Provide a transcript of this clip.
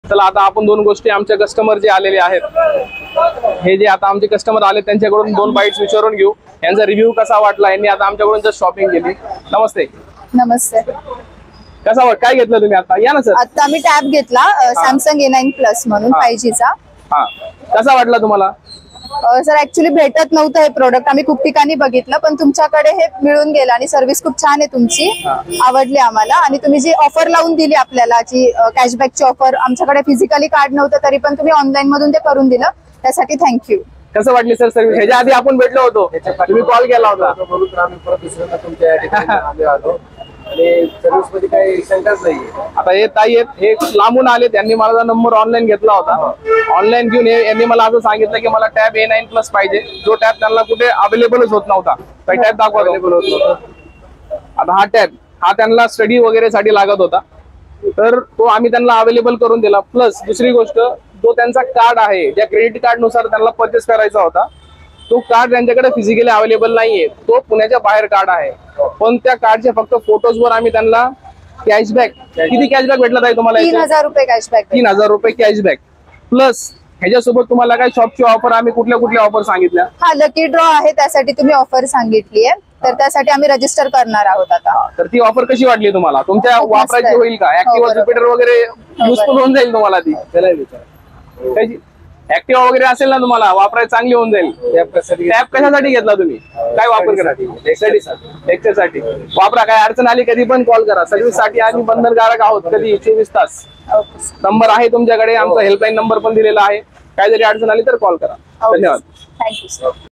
चला आता आपण दोन गोष्टी आमच्या कस्टमर जे आलेले आहेत, हे जे आता आमचे कस्टमर आले त्यांच्याकडून दोन बाईट्स विचारून घेऊ, यांचा रिव्ह्यू कसा वाटला, यांनी आता आमच्याकडून जस्ट शॉपिंग केली. नमस्ते. नमस्ते. कसा वाट काय घेतलं तुम्ही आता? या ना सर. आता आम्ही टॅब घेतला सॅमसंग A9 प्लस म्हणून 5G चा. हा, कसा वाटला तुम्हाला? सर ऍक्च्युली भेटत नव्हतं हे प्रोडक्ट, आम्ही खूप ठिकाणी बघितलं पण तुमच्याकडे हे मिळून गेलं आणि सर्व्हिस खूप छान आहे तुमची, आवडली आम्हाला. आणि तुम्ही जी ऑफर लावून दिली आपल्याला, जी कॅशबॅकची ऑफर, आमच्याकडे फिजिकली कार्ड नव्हतं तरी पण तुम्ही ऑनलाईन मधून ते करून दिलं, त्यासाठी थँक्यू. कसं वाटली सर सर्व्हिस? ह्याच्या आधी आपण भेटलो होतो, तुम्ही कॉल केला होता. आता हे ताई आहेत, हे लांबून आले, त्यांनी माझा नंबर ऑनलाईन घेतला होता. ऑनलाईन घेऊन यांनी मला असं सांगितलं की मला टॅब A9 प्लस पाहिजे, जो टॅब त्यांना कुठे अवेलेबलच होत नव्हता. काही टॅब दाखवा. आता हा टॅब हा त्यांना स्टडी वगैरे साठी लागत होता, तर तो आम्ही त्यांना अवेलेबल करून दिला. प्लस दुसरी गोष्ट, जो त्यांचा कार्ड आहे, ज्या क्रेडिट कार्ड नुसार त्यांना परचेस करायचा होता, तो कार्ड त्यांच्याकडे फिजिकली अवेलेबल नाहीये, तो पुण्याच्या बाहेर कार्ड आहे. पण त्या कार्डचे फक्त फोटोजवर आम्ही त्यांना कॅशबॅक, किती कॅशबॅक भेटला ताई तुम्हाला? 3000 रुपये कॅशबॅक. 3000 रुपये कॅशबॅक. प्लस ह्याच्यासोबत तुम्हाला काय शॉपची ऑफर, आम्ही कुठल्या कुठल्या ऑफर सांगितल्या? हा, लकी ड्रॉ आहे, त्यासाठी तुम्ही ऑफर सांगितली आहे, तर त्यासाठी आम्ही रजिस्टर करणार आहोत आता. तर ती ऑफर कशी वाटली तुम्हाला? तुमच्या वापरायची होईल का? ऍक्टिव्हा ज्युपिटर वगैरे युजफुल होऊन जाईल तुम्हाला ती? ऍक्टिव्हा वगैरे असेल ना तुम्हाला वापरायला, चांगली होऊन जाईल. टॅब कशासाठी घेतला तुम्ही? काय वापर करा? लेक्चरसाठी वापरा. काय अडचण आली कधी पण कॉल करा. सर्व्हिस साठी आम्ही बंधनकारक आहोत, कधी 24 तास. नंबर आहे तुमच्याकडे, आमचा हेल्पलाईन नंबर पण दिलेला आहे. काय जरी अडचण आली तर कॉल करा. धन्यवाद. Thank you sir.